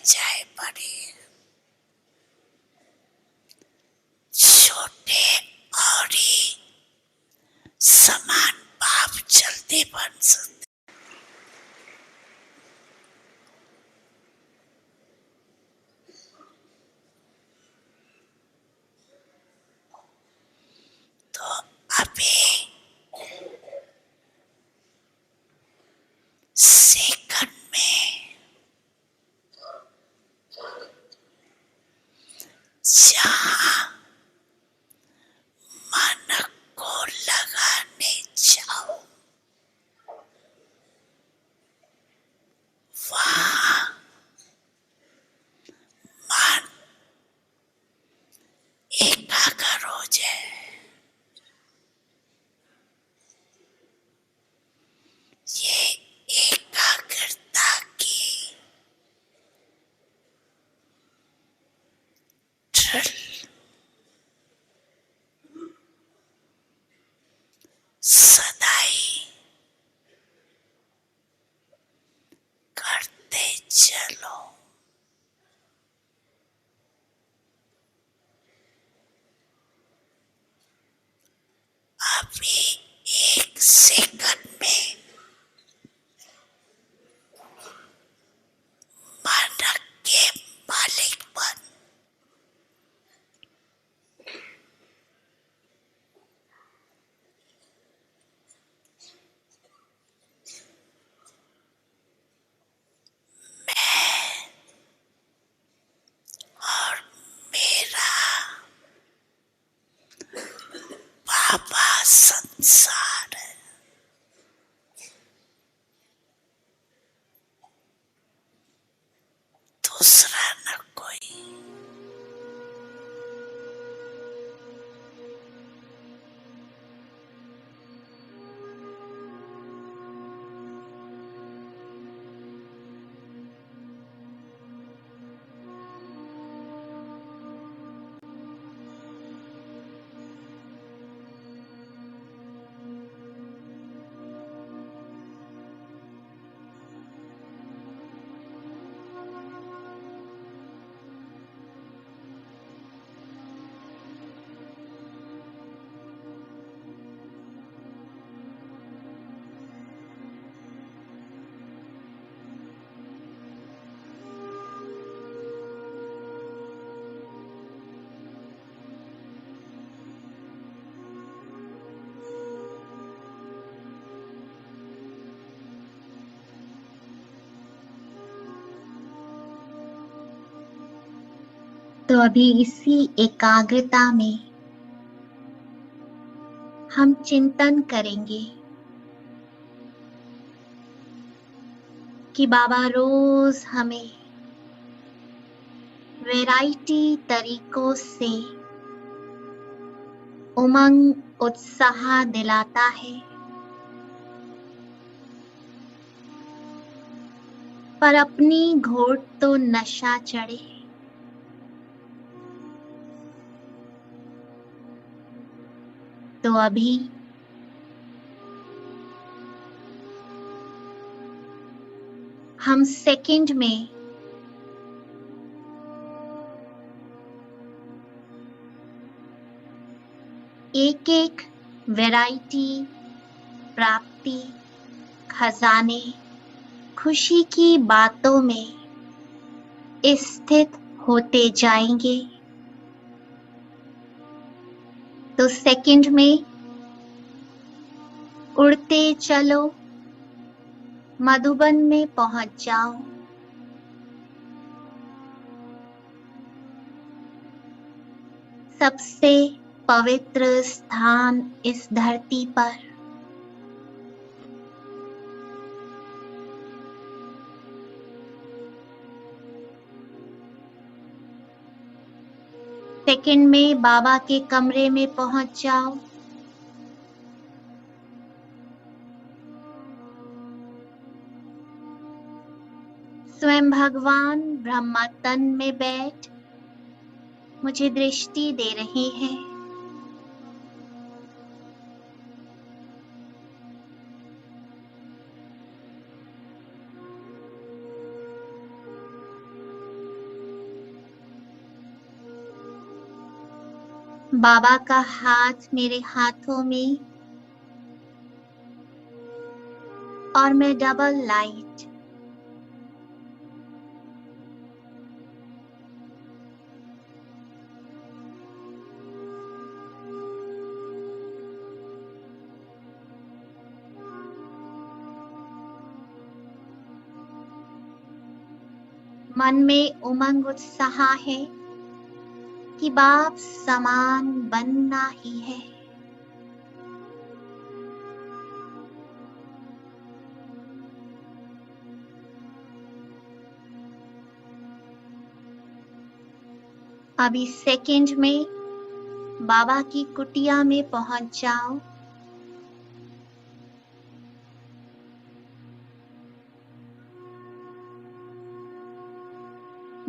जाए बड़े, छोटे और ही समान भाव जल्दी बन सकते। तो अभी सेकंड में जहां मन को लगाने जाओ वहां मन एकाग्र हो जाए। ये एकाग्रता की ड्रिल सदाई करते चलो। अभी एक सेकंड में मन के मालिक बन। मैं और मेरा बाबा संसार है। दूसरा न कोई। तो अभी इसी एकाग्रता में हम चिंतन करेंगे कि बाबा रोज हमें वैरायटी तरीकों से उमंग उत्साह दिलाता है, पर अपनी घोट तो नशा चढ़े। तो अभी हम सेकंड में एक एक वैरायटी, प्राप्ति, खजाने, खुशी की बातों में स्थित होते जाएंगे। तो सेकंड में उड़ते चलो, मधुबन में पहुंच जाओ। सबसे पवित्र स्थान इस धरती पर। सेकंड में बाबा के कमरे में पहुंच जाओ। स्वयं भगवान ब्रह्मा तन में बैठ मुझे दृष्टि दे रहे हैं। बाबा का हाथ मेरे हाथों में और मैं डबल लाइट। मन में उमंग उत्साह है कि बाप समान बनना ही है। अभी सेकंड में बाबा की कुटिया में पहुंच जाओ।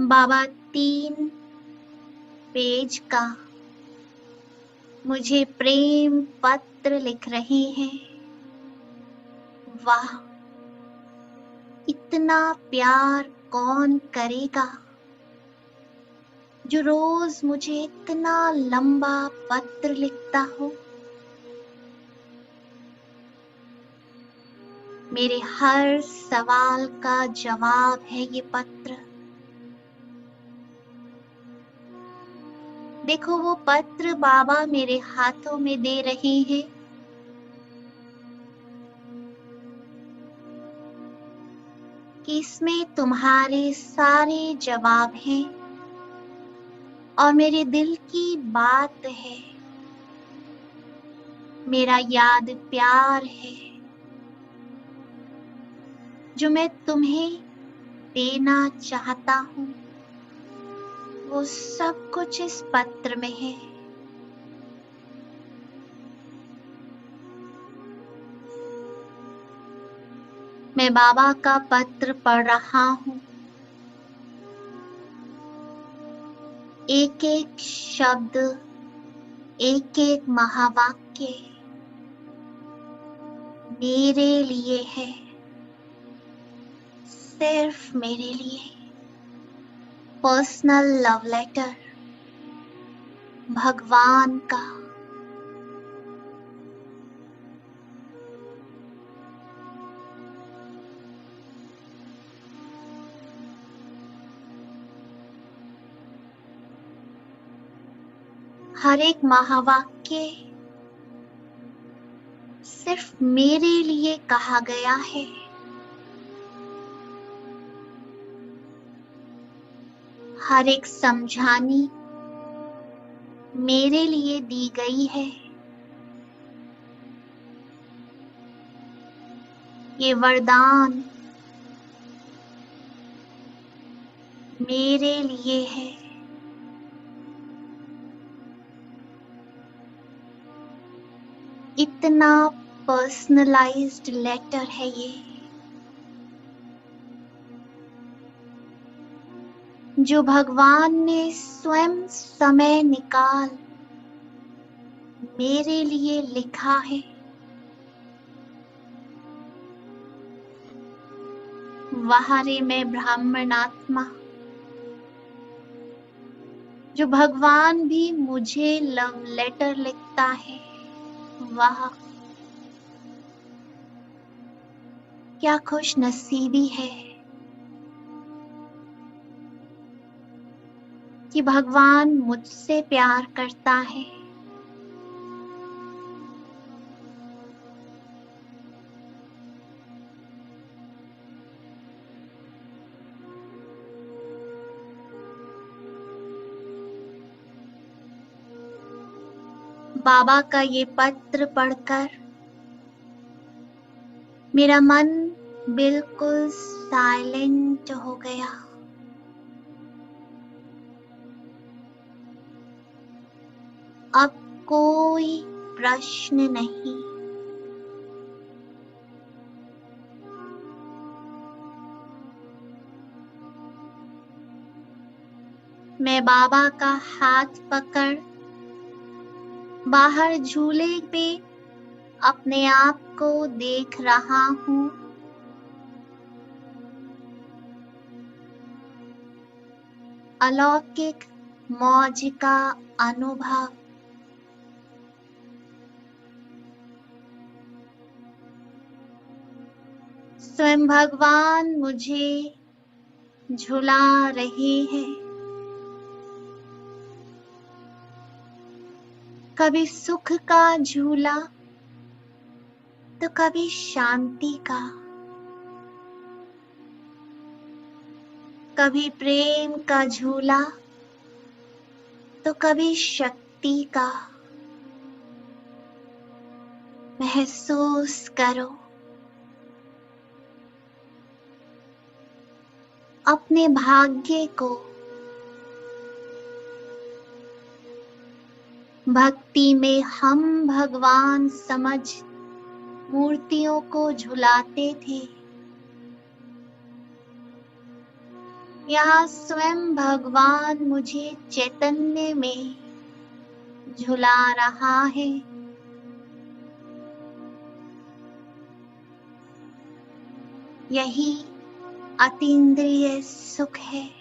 बाबा 3 पेज का मुझे प्रेम पत्र लिख रहे हैं। वाह, इतना प्यार कौन करेगा जो रोज मुझे इतना लंबा पत्र लिखता हो। मेरे हर सवाल का जवाब है ये पत्र। देखो वो पत्र बाबा मेरे हाथों में दे रहे हैं। कि इसमें तुम्हारे सारे जवाब हैं और मेरे दिल की बात है, मेरा याद प्यार है जो मैं तुम्हें देना चाहता हूँ। वो सब कुछ इस पत्र में है। मैं बाबा का पत्र पढ़ रहा हूँ। एक एक शब्द, एक एक महावाक्य मेरे लिए है, सिर्फ मेरे लिए। पर्सनल लव लेटर भगवान का। हर एक महावाक्य सिर्फ मेरे लिए कहा गया है। हर एक समझानी मेरे लिए दी गई है। ये वरदान मेरे लिए है। इतना पर्सनलाइज्ड लेटर है ये, जो भगवान ने स्वयं समय निकाल मेरे लिए लिखा है। वाह रे मैं ब्राह्मण आत्मा, जो भगवान भी मुझे लव लेटर लिखता है। वाह, क्या खुश नसीबी है कि भगवान मुझसे प्यार करता है। बाबा का ये पत्र पढ़कर मेरा मन बिल्कुल साइलेंट हो गया। अब कोई प्रश्न नहीं। मैं बाबा का हाथ पकड़ बाहर झूले पे अपने आप को देख रहा हूँ। अलौकिक मौज का अनुभव स्वयं भगवान मुझे झुला रहे हैं। कभी सुख का झूला तो कभी शांति का, कभी प्रेम का झूला तो कभी शक्ति का। महसूस करो अपने भाग्य को। भक्ति में हम भगवान समझ मूर्तियों को झुलाते थे। यहाँ स्वयं भगवान मुझे चैतन्य में झुला रहा है। यही अतीन्द्रिय सुख है।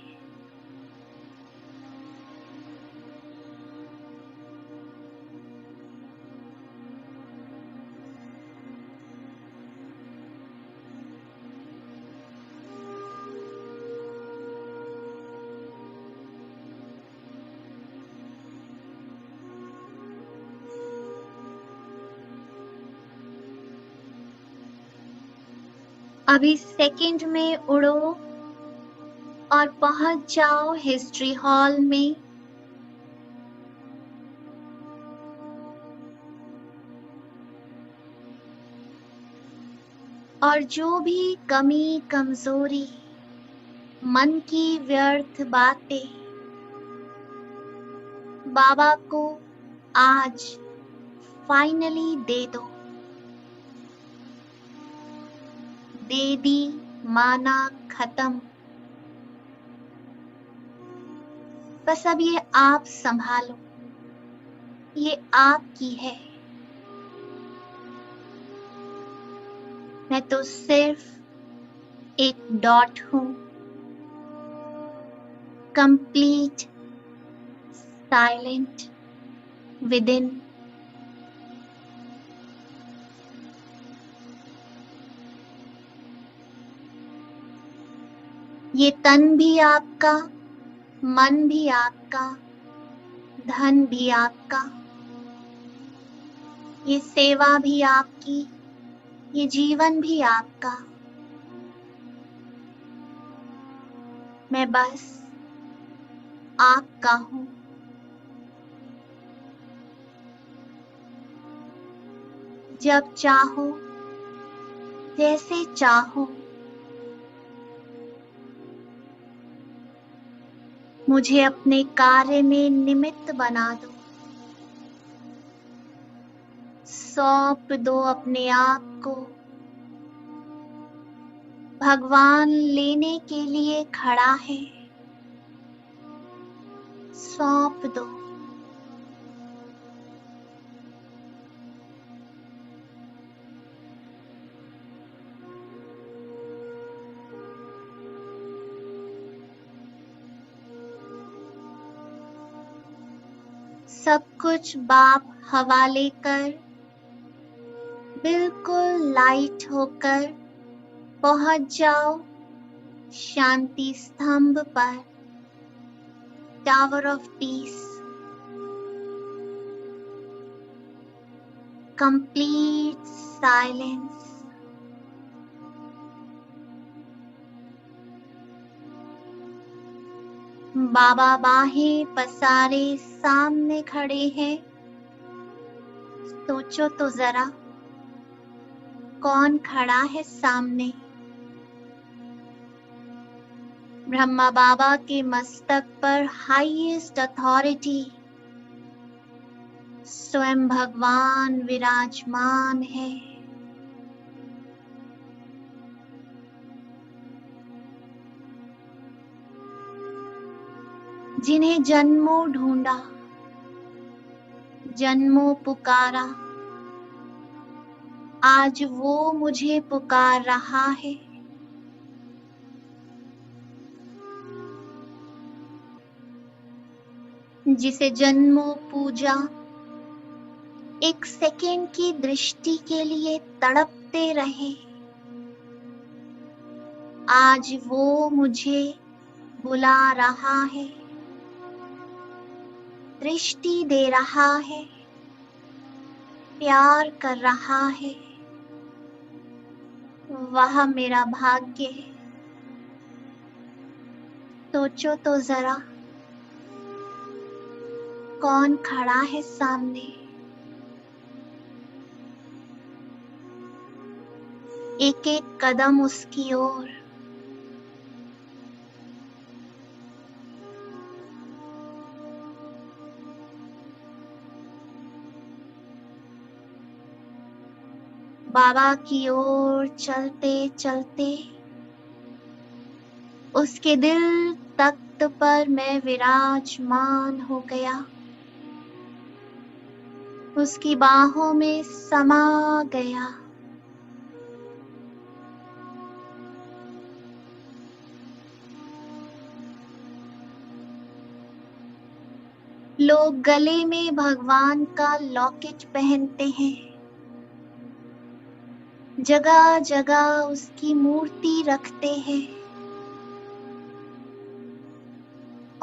अभी सेकंड में उड़ो और पहुंच जाओ हिस्ट्री हॉल में। और जो भी कमी कमजोरी, मन की व्यर्थ बातें बाबा को आज फाइनली दे दो। दे दी माना खत्म। बस अब ये आप संभालो, ये आपकी है। मैं तो सिर्फ एक डॉट हूं। Complete silent with in. ये तन भी आपका, मन भी आपका, धन भी आपका। ये सेवा भी आपकी, ये जीवन भी आपका। मैं बस आपका हूं। जब चाहो, जैसे चाहो, मुझे अपने कार्य में निमित्त बना दो। सौंप दो अपने आप को। भगवान लेने के लिए खड़ा है। सौंप दो। सब कुछ बाप हवाले कर, बिल्कुल लाइट होकर पहुंच जाओ शांति स्तंभ पर, tower of peace. Complete silence. बाबा बाहें पसारे सामने खड़े हैं। सोचो तो जरा, कौन खड़ा है सामने? ब्रह्मा बाबा के मस्तक पर हाईएस्ट अथॉरिटी स्वयं भगवान विराजमान है। जिन्हें जन्मों ढूंढा, जन्मों पुकारा, आज वो मुझे पुकार रहा है। जिसे जन्मों पूजा, एक सेकेंड की दृष्टि के लिए तड़पते रहे, आज वो मुझे बुला रहा है, दृष्टि दे रहा है, प्यार कर रहा है। वह मेरा भाग्य है। सोचो तो जरा, कौन खड़ा है सामने? एक एक कदम उसकी ओर। बाबा की ओर चलते चलते उसके दिल तख्त पर मैं विराजमान हो गया, उसकी बाहों में समा गया। लोग गले में भगवान का लॉकेट पहनते हैं, जगह जगह उसकी मूर्ति रखते हैं,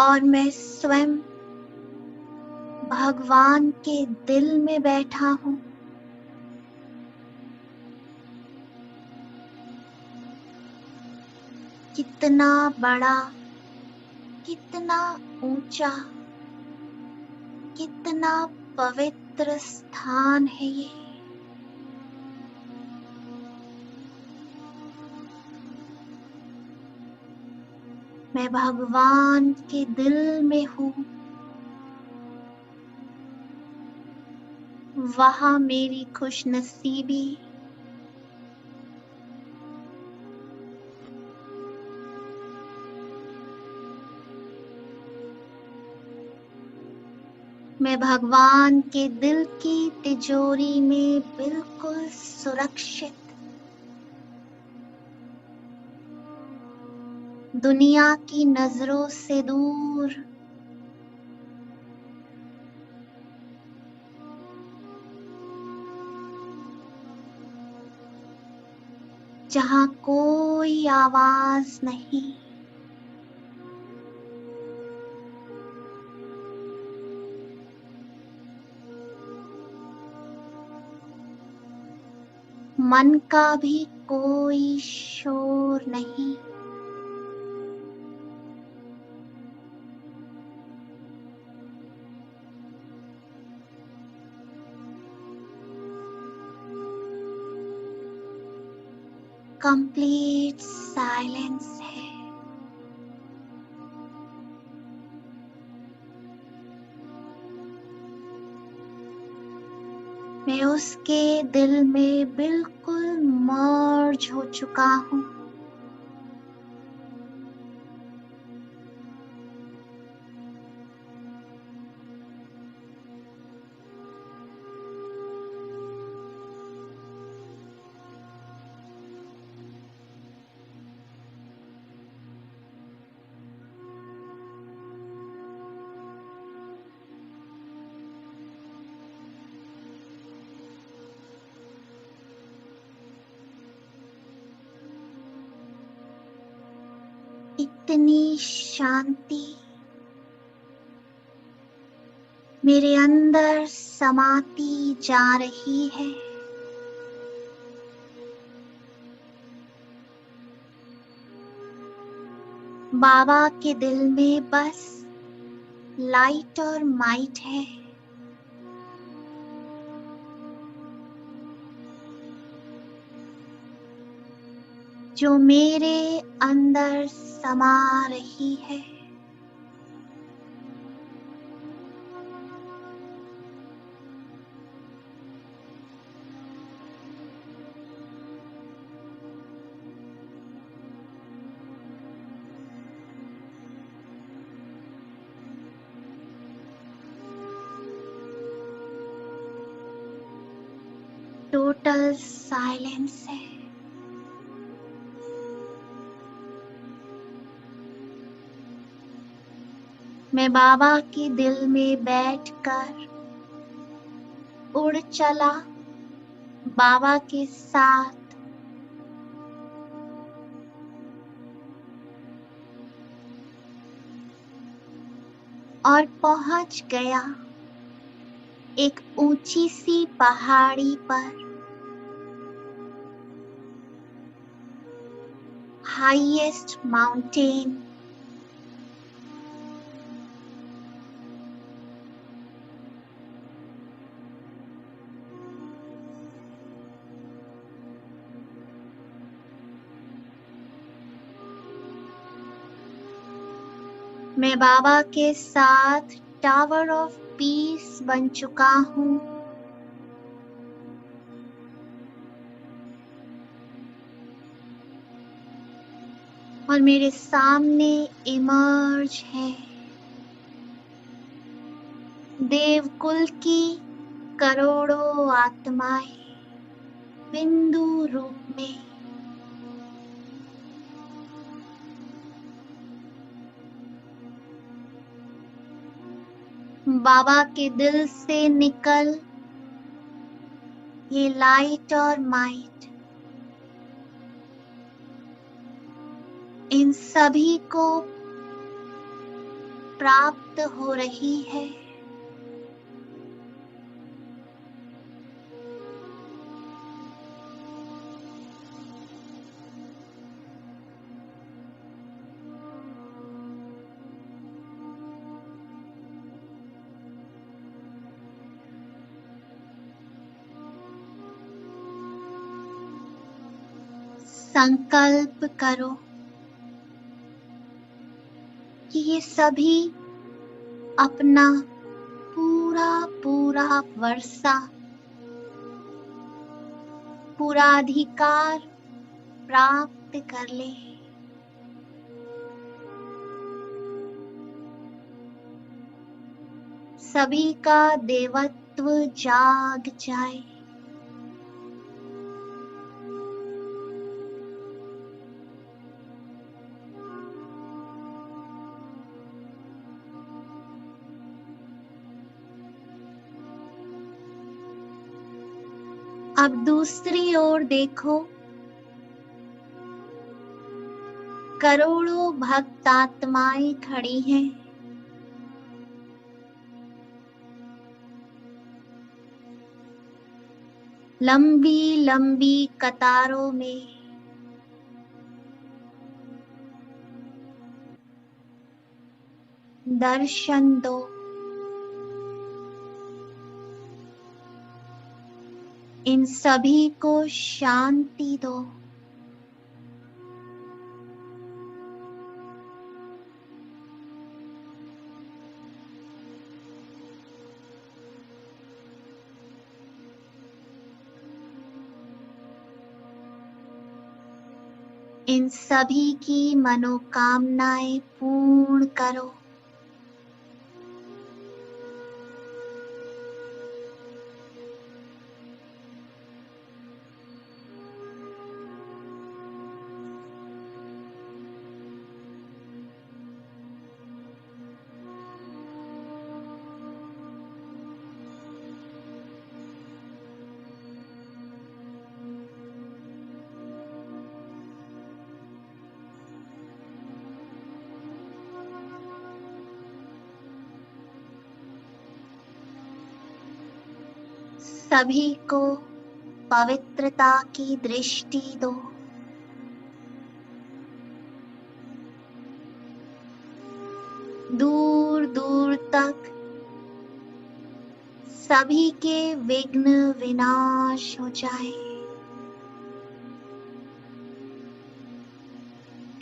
और मैं स्वयं भगवान के दिल में बैठा हूँ। कितना बड़ा, कितना ऊंचा, कितना पवित्र स्थान है ये। मैं भगवान के दिल में हूँ। वहाँ मेरी खुशनसीबी, मैं भगवान के दिल की तिजोरी में बिल्कुल सुरक्षित, दुनिया की नजरों से दूर। जहाँ कोई आवाज नहीं, मन का भी कोई शोर नहीं। कंप्लीट साइलेंस है। मैं उसके दिल में बिल्कुल मर्ज हो चुका हूँ। इतनी शांति मेरे अंदर समाती जा रही है। बाबा के दिल में बस लाइट और माइट है। जो मेरे अंदर समा रही है। टोटल साइलेंस है। मैं बाबा के दिल में बैठकर उड़ चला बाबा के साथ। और पहुंच गया एक ऊंची सी पहाड़ी पर। Highest mountain. मैं बाबा के साथ टावर ऑफ पीस बन चुका हूँ। और मेरे सामने इमर्ज है देवकुल की करोड़ों आत्माएं बिंदु रूप में। बाबा के दिल से निकल ये लाइट और माइट इन सभी को प्राप्त हो रही है। संकल्प करो कि ये सभी अपना पूरा पूरा वर्षा, पूरा अधिकार प्राप्त कर ले। सभी का देवत्व जाग जाए। अब दूसरी ओर देखो, करोड़ों भक्त आत्माएं खड़ी हैं। लंबी लंबी कतारों में। दर्शन दो। इन सभी को शांति दो। इन सभी की मनोकामनाएं पूर्ण करो। सभी को पवित्रता की दृष्टि दो। दूर दूर तक सभी के विघ्न विनाश हो जाए।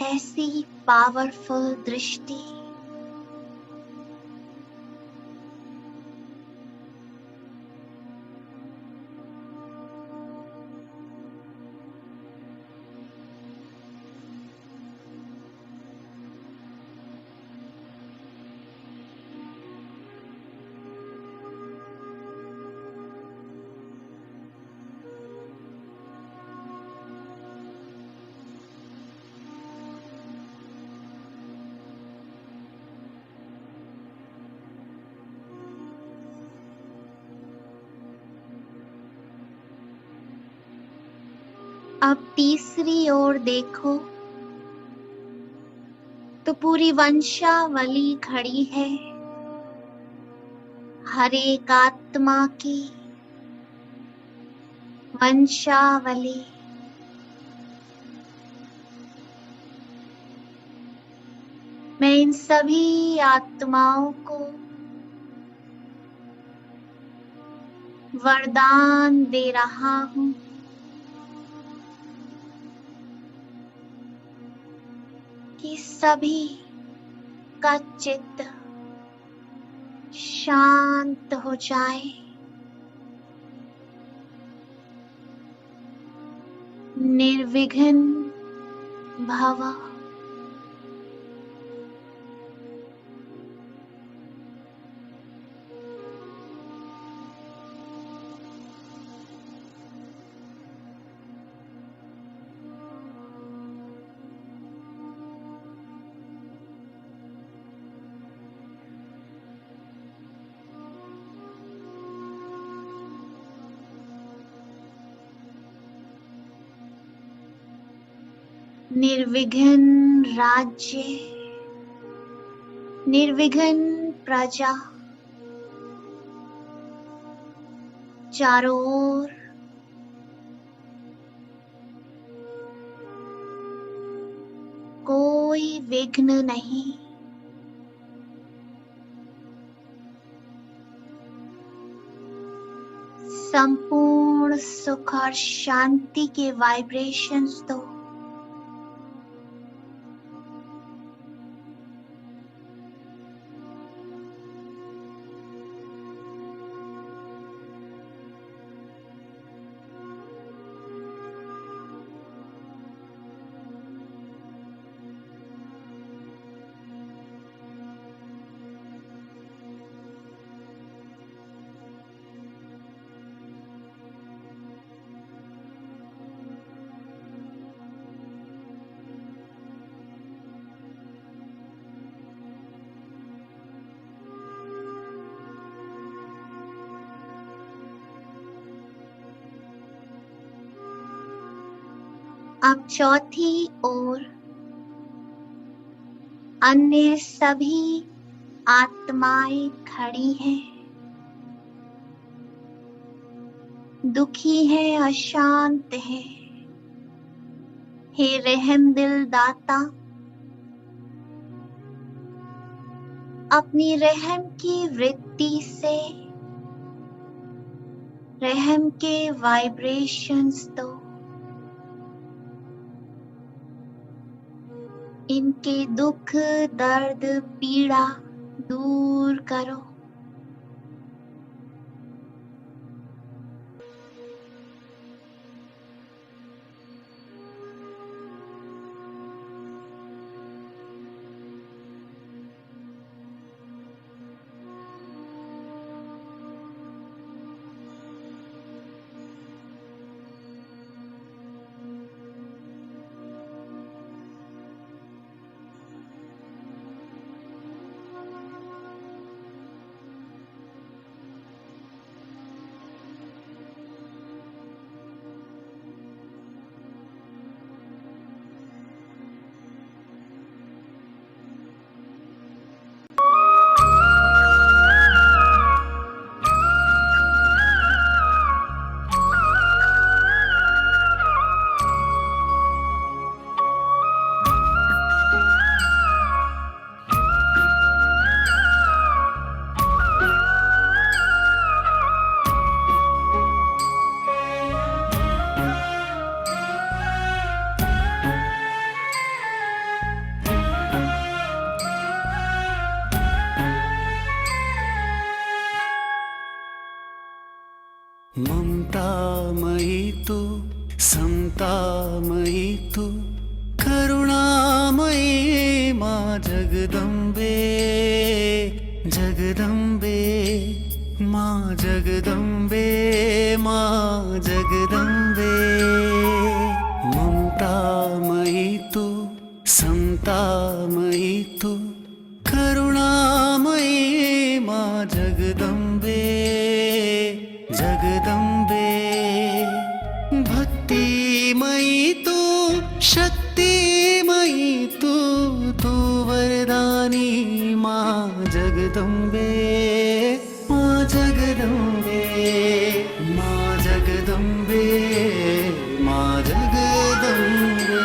ऐसी पावरफुल दृष्टि। अब तीसरी ओर देखो तो पूरी वंशावली खड़ी है। हर एक आत्मा की वंशावली मैं इन सभी आत्माओं को वरदान दे रहा हूं कि सभी का चित्त शांत हो जाए, निर्विघ्न भव। निर्विघ्न राज्य, निर्विघ्न प्रजा, चारों ओर कोई विघ्न नहीं। संपूर्ण सुख और शांति के वाइब्रेशंस दो। अब चौथी ओर अन्य सभी आत्माएं खड़ी हैं, दुखी है, अशांत है। हे रहम दिल दाता, अपनी रहम की वृत्ति से रहम के वाइब्रेशंस दो। इनके दुख, दर्द, पीड़ा दूर करो। ममतामयी तू, समतामयी तू, करुणामयी माँ जगदम्बे, जगदम्बे माँ जगदम्बे, माँ जगदम्बे। ममतामयी तू, समतामयी तू, करुणामयी माँ जगदम्बे, जगदम्बे। भक्तिमयी तू, शक्तिमयी तू, वरदानी माँ जगदम्बे, माँ जगदम्बे माँ जगदम्बे माँ जगदम्बे।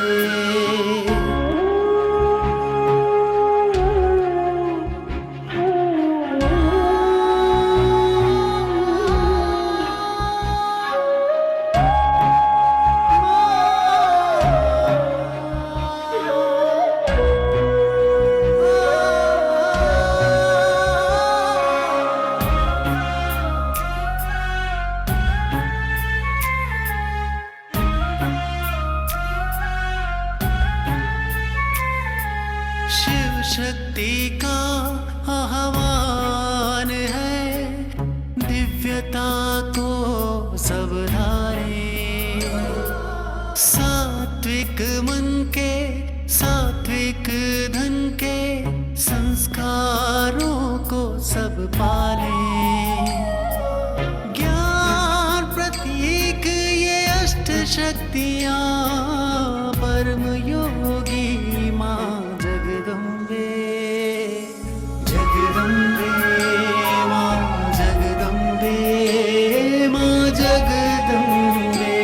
शिव शक्ति का आह्वान है, दिव्यता को सब धारे। सात्विक मन के सात्विक धन के संस्कारों को सब पाले। ज्ञान प्रतीक ये अष्ट शक्तियाँ परम योगी माँ जगदम्बे जगदम्बे माँ जगदम्बे माँ जगदम्बे।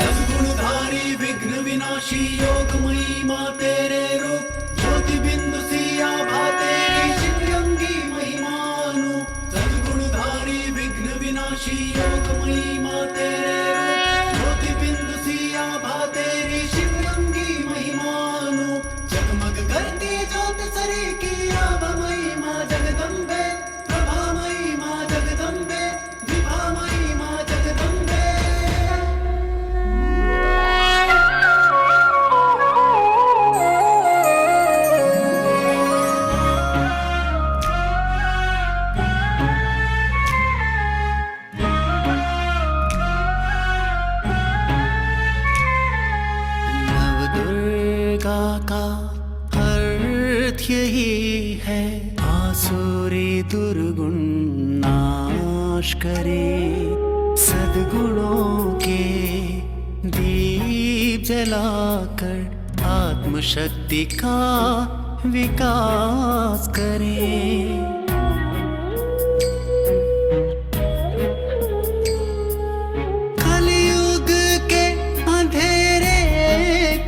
सद्गुणधारी विघ्न विनाशी योगमयी माँ तेरे रूप, ज्योति बिंदु सी आभा तेरी शिवलिंगी महिमानु। सद्गुणधारी विघ्न विनाशी योगमयी माँ तेरे रूप, ज्योति बिंदु सी आभा तेरी शिवलिंगी महिमानु। जगमग करती ज्योत सरी की आभामयी माँ जगदम्बे, प्रभामयी माँ जगदम्बे, विभामयी माँ जगदम्बे। नवदुर्गा का अर्थ यही है, आसुरी दुर्गुण नाश करे। सद्गुणों के दीप जलाकर आत्मशक्ति का विकास करे। कलयुग के अंधेरे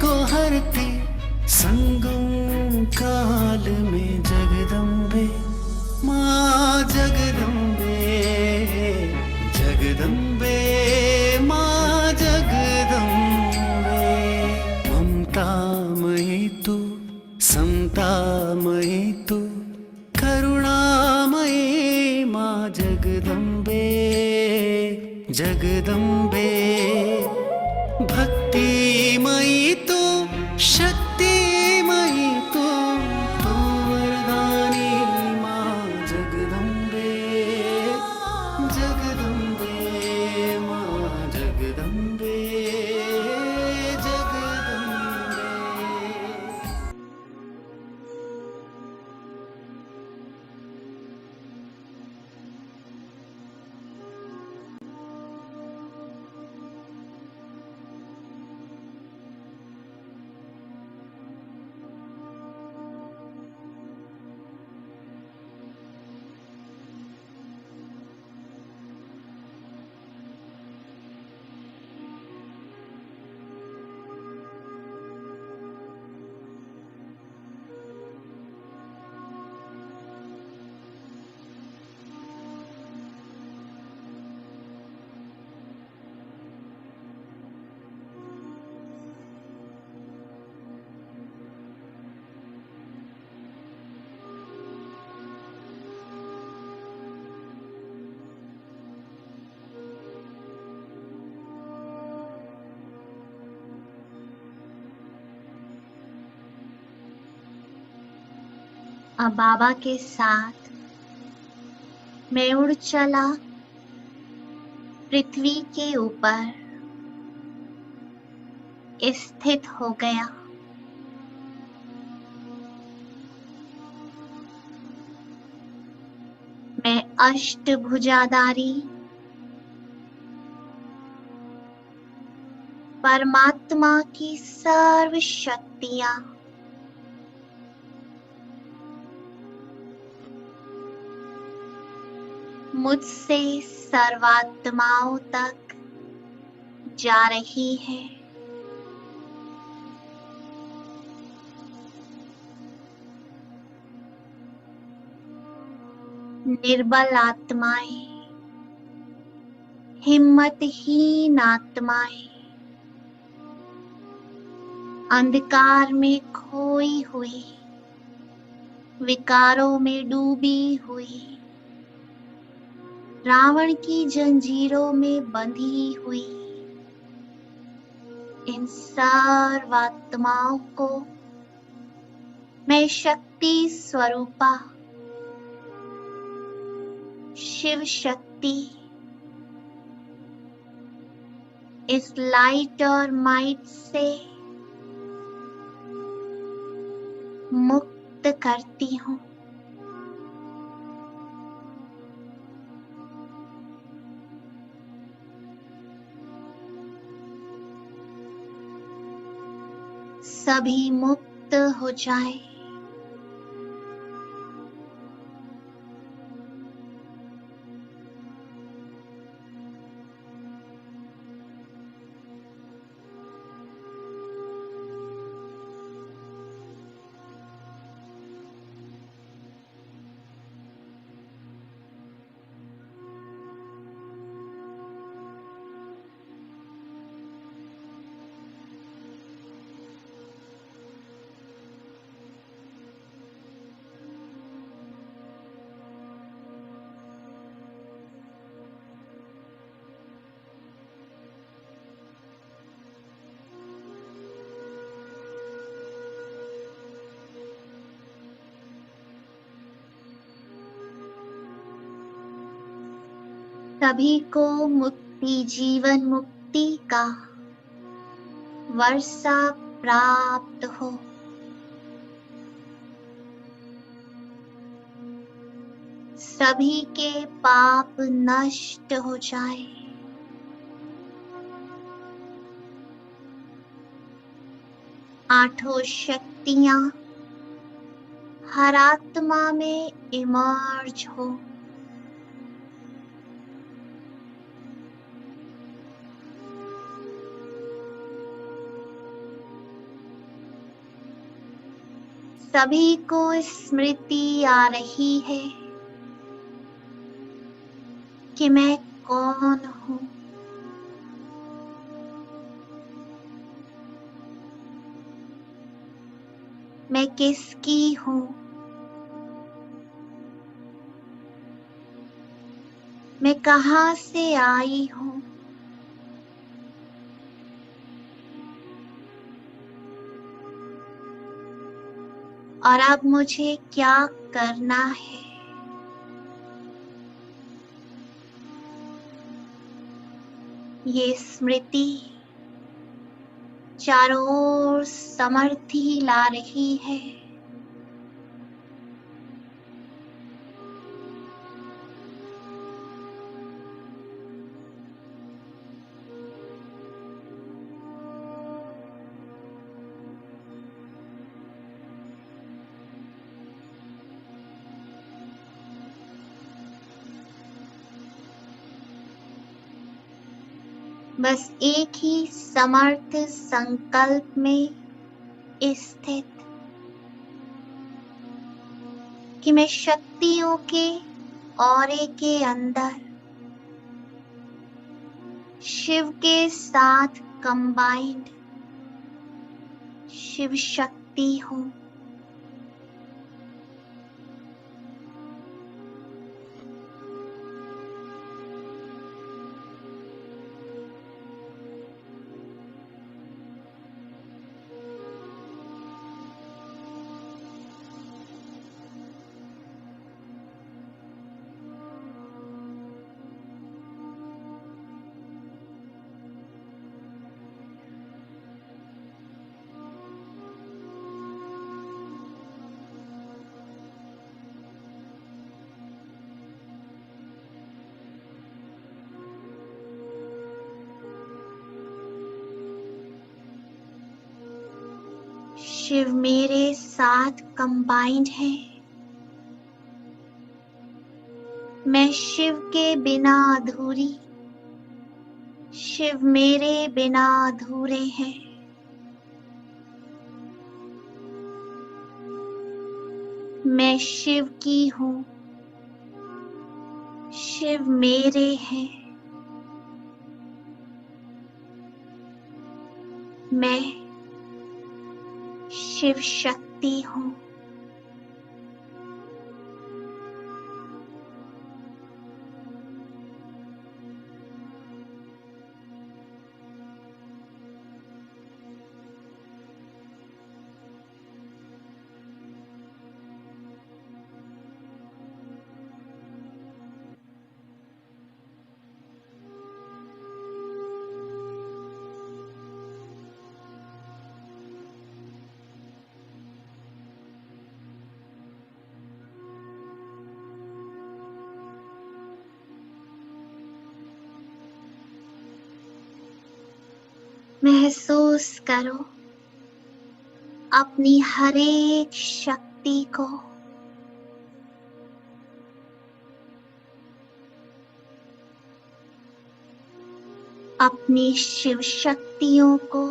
को हरते संगम काल में जगदम्बे माँ जगदम्बे जगदम्बे माँ जगदम्बे। ममतामयी तू समतामयी तू करुणामयी माँ जगदम्बे जगदम्बे। भक्तिमयी तू शक्तिमयी तू वरदानी माँ जगदम्बे जगदम्बे माँ जगदम्बे जगदम्बे। अब बाबा के साथ मैं उड़ चला पृथ्वी के ऊपर स्थित हो गया। मैं अष्टभुजाधारी परमात्मा की सर्व शक्तियां मुझसे सर्वात्माओं तक जा रही है। निर्बल आत्माएं, हिम्मतहीन आत्माएं, अंधकार में खोई हुई, विकारों में डूबी हुई, रावण की जंजीरों में बंधी हुई इन सर्वात्माओं को मैं शक्ति स्वरूपा शिव शक्ति इस लाइट और माइट से मुक्त करती हूँ। सभी मुक्त हो जाए। सभी को मुक्ति जीवन मुक्ति का वर्षा प्राप्त हो। सभी के पाप नष्ट हो जाए। आठों शक्तियां हर आत्मा में इमर्ज हो। सभी को स्मृति आ रही है कि मैं कौन हूँ। मैं किसकी हूँ। मैं कहाँ से आई हूँ। और अब मुझे क्या करना है। ये स्मृति चारों ओर समृद्धि ला रही है। बस एक ही समर्थ संकल्प में स्थित कि मैं शक्तियों के औरे के अंदर शिव के साथ कंबाइंड शिव शक्ति हूँ। शिव मेरे साथ कंबाइंड है। मैं शिव के बिना अधूरी, शिव मेरे बिना अधूरे हैं। मैं शिव की हूँ, शिव मेरे हैं। मैं शिव शक्ति हूँ। महसूस करो अपनी हर एक शक्ति को, अपनी शिव शक्तियों को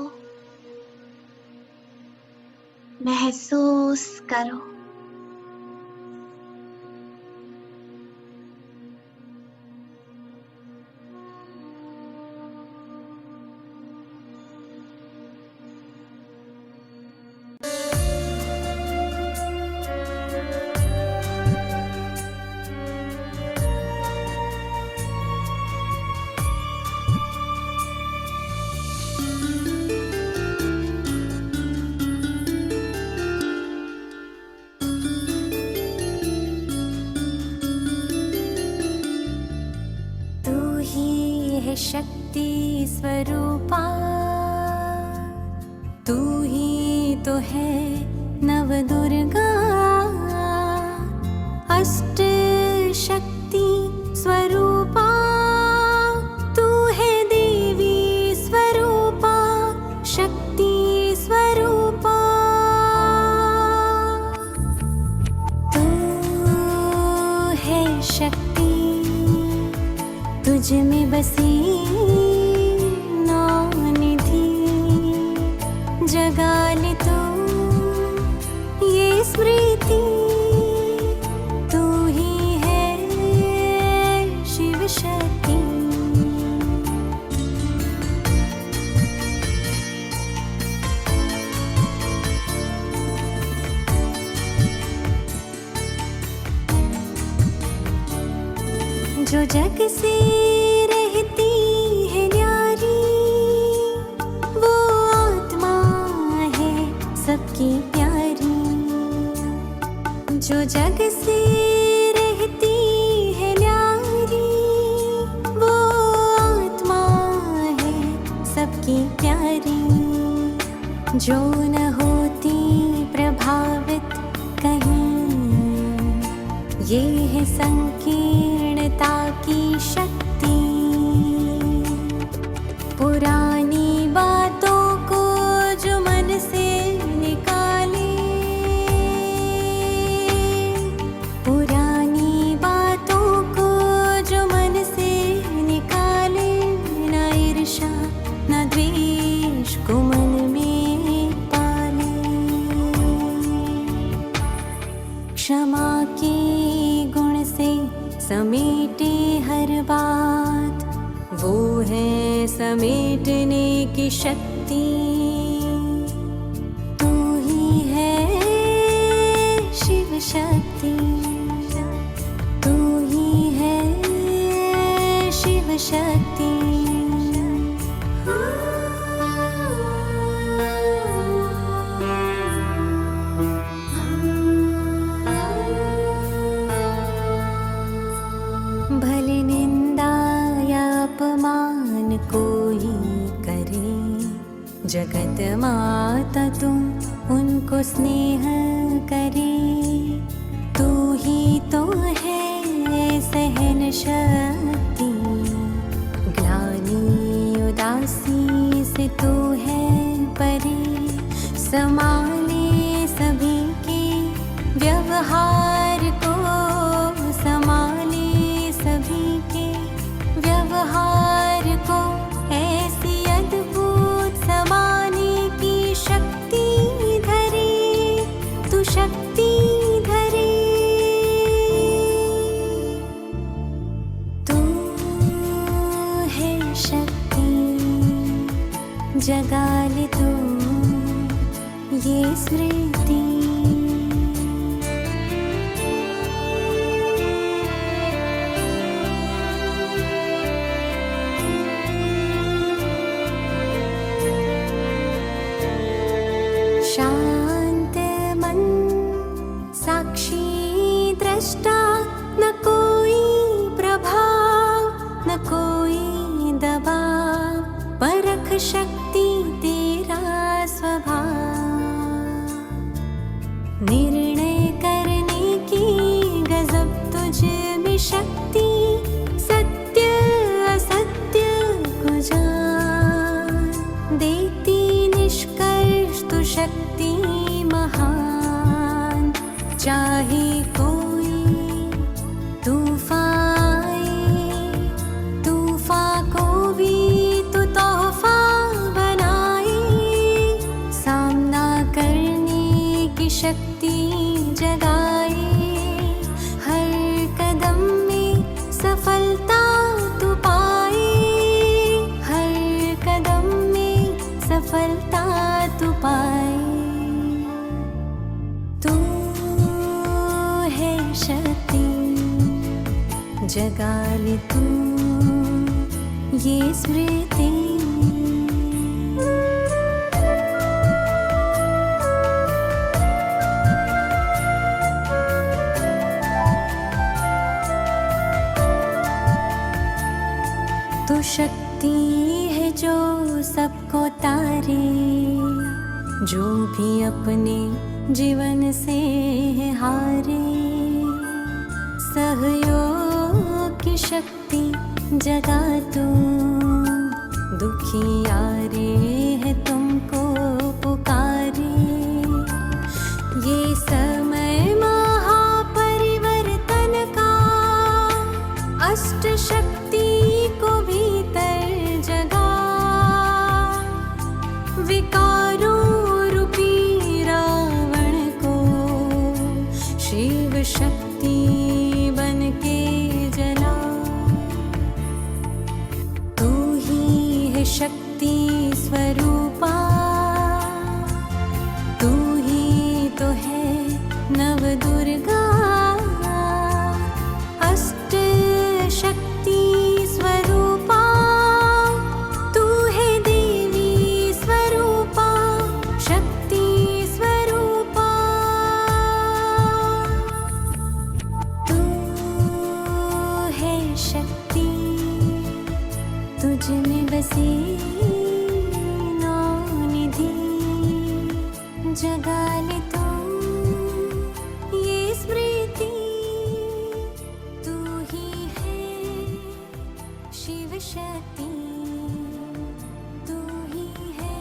महसूस करो। शक्ति स्वरूपा, तू ही तो है नवदुर्गा। अष्ट शक्ति स्वरूपा, तू है देवी स्वरूपा, शक्ति स्वरूपा। तू है शक्ति, तुझ में बसी निधि, जगा ले तू ये स्मृति। तू ही है शिव शक्ति। जो जग से रहती है न्यारी, वो आत्मा है सबकी प्यारी। जो जग से रहती है न्यारी, वो आत्मा है सबकी प्यारी। जो न होती प्रभावित कहीं, ये है संकीर्णता की शक्ति। पुरानी बातों को जो मन से निकाले, पुरानी बातों को जो मन से निकाले, ना ईर्ष्या ना द्वेष को मन में पाले। क्षमा के गुण से समेटे हर बात, वो है समेटने की शक्ति। तू ही है शिव शक्ति, तू ही है शिव शक्ति। भले निंदा या अपमान कोई करे, जगत माता तुम उनको स्नेह करे। तू ही तो है सहन शक्ति, ग्लानि उदासी से तू है परे। संभाले सभी के व्यवहार को, संभाले जगा ले तू ये स्मृति। शांत मन साक्षी दृष्टा, न कोई प्रभाव न कोई दबाव, परख शक्ति तेरा स्वभाव। निर्णय करने की गजब तुझ में शक्ति, सत्य असत्य को जान, देती निष्कर्ष तू शक्ति महान। चाहे कोई तूफान आए, तूफान को भी तू तोहफा बनाए, सामना करने की शक्ति जगाए। हर कदम में सफलता तू पाए, हर कदम में सफलता तू पाए। तू है शक्ति, जगा ले तू ये स्मृति। तू शक्ति है जो सबको तारे, जो भी अपने जीवन से हारे। सहयोग की शक्ति जगा तू, दुखी यारे है तुमको पुकारे। ये समय महापरिवर्तन का, अष्ट शक्ति को भीतर जगा। विकारों रूपी रावण को शिव शक्ति बन के जला। तू ही है शक्ति स्वरूपा, तू ही तो है नव दुर्गा। अष्ट शक्ति स्वरूपा, तू है देवी स्वरूपा, शक्ति स्वरूपा। तू है शक्ति, तुझ में बसी नौ निधि। जगा ले तू ये स्मृति। तू ही है शिव शक्ति, तू ही है।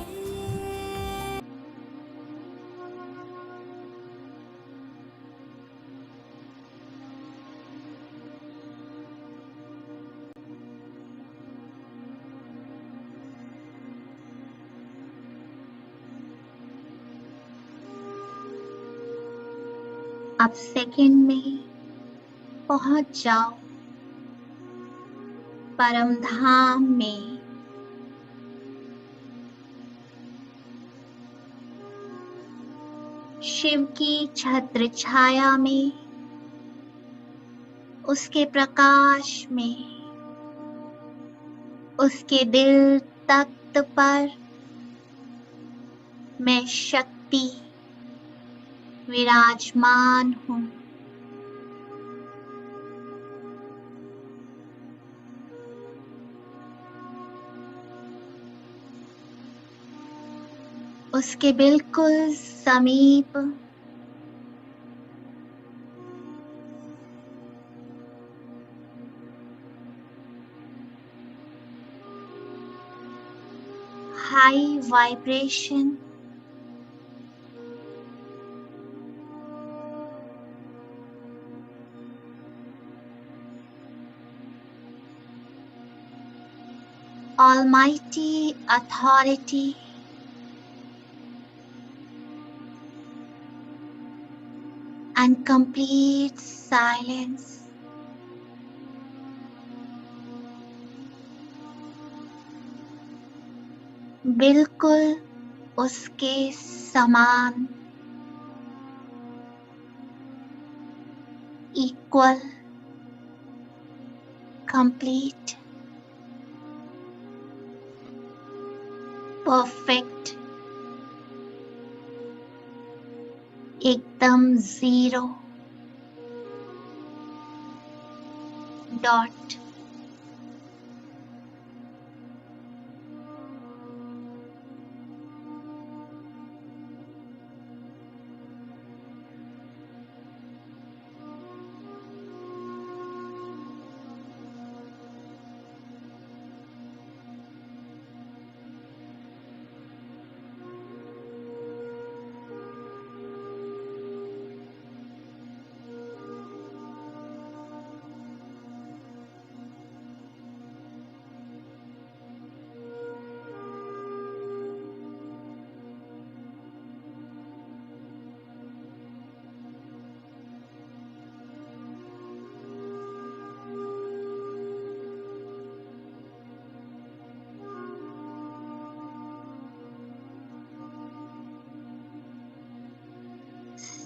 अब सेकंड में पहुंच जाओ परम धाम में। शिव की छत्र छाया में, उसके प्रकाश में, उसके दिल तख्त पर मैं शक्ति विराजमान हूँ। उसके बिल्कुल समीप high vibration Almighty authority and complete silence बिल्कुल उसके समान, इक्वल, कंप्लीट, परफेक्ट, एकदम जीरो, डॉट।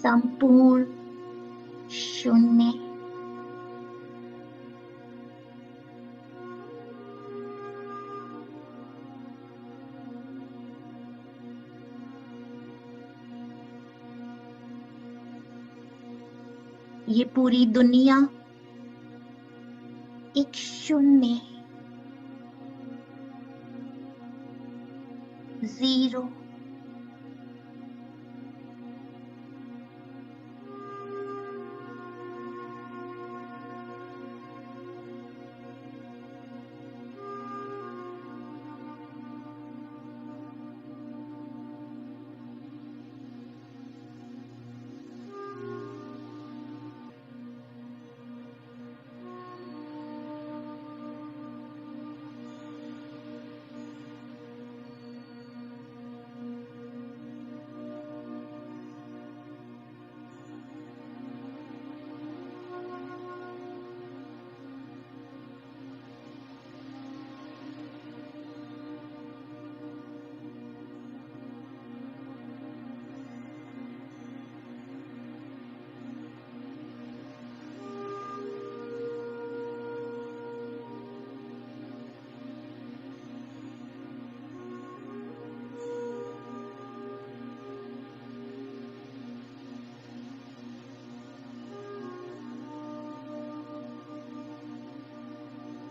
संपूर्ण शून्य, ये पूरी दुनिया एक शून्य, जीरो,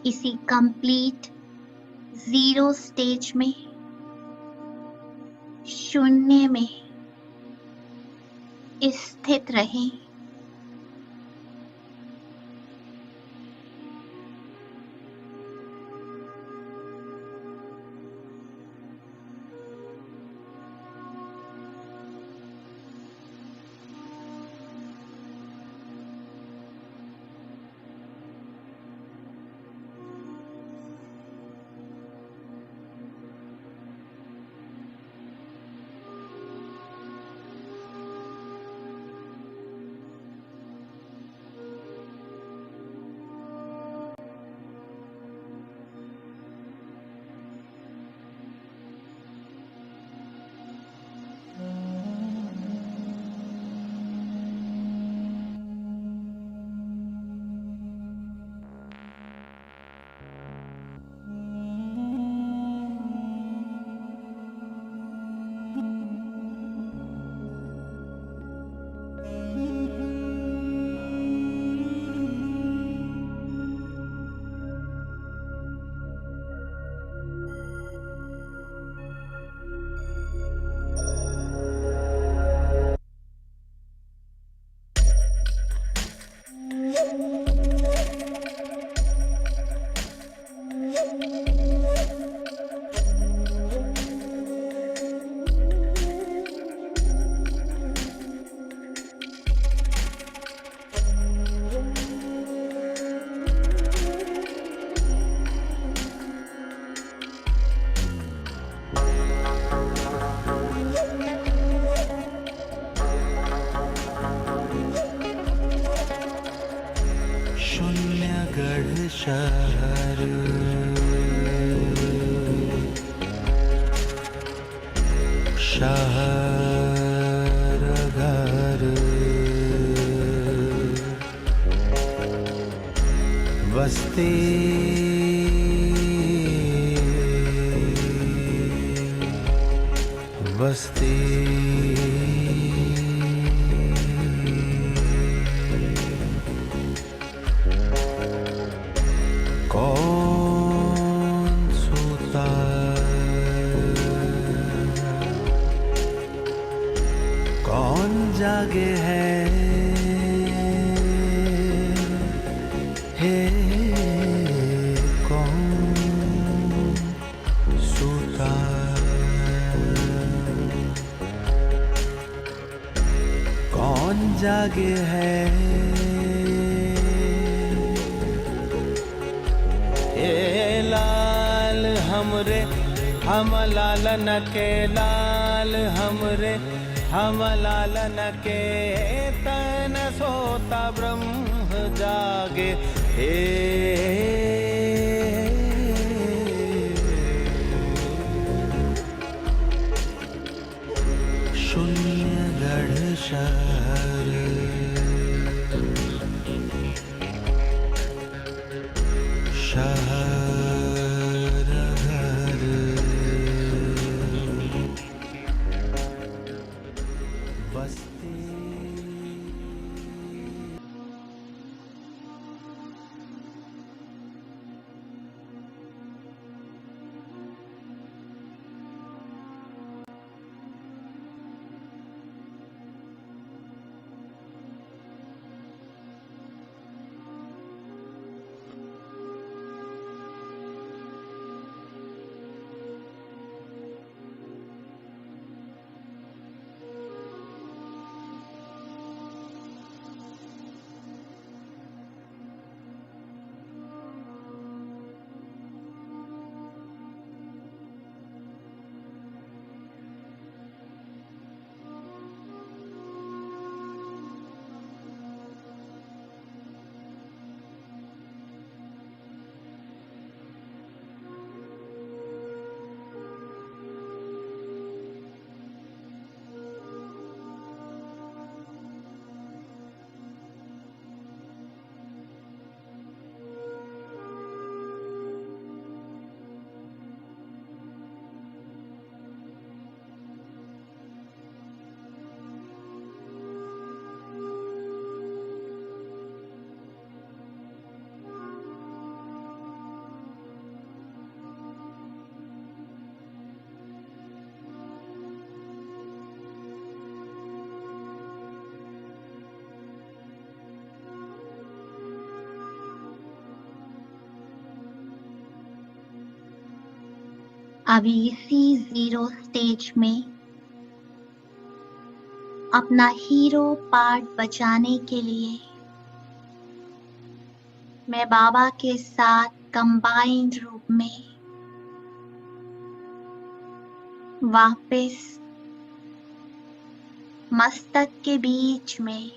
इसी कंप्लीट जीरो स्टेज में, शून्य में स्थित रहें। शहर शहर घर बस्ती बस्ती कौन सोता कौन जागे है कौन सोता कौन जागे है लाल हमरे हम लालन के लाल हमरे हम लालन के तन सोता ब्रह्म जागे शून्य गढ़ शहर शहर घर बस्ती अभी इसी जीरो स्टेज में अपना हीरो पार्ट बजाने के लिए मैं बाबा के साथ कंबाइंड रूप में वापस मस्तक के बीच में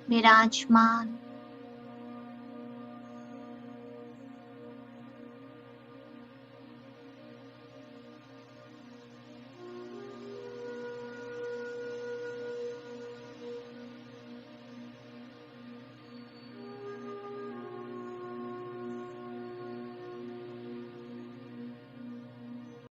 विराजमान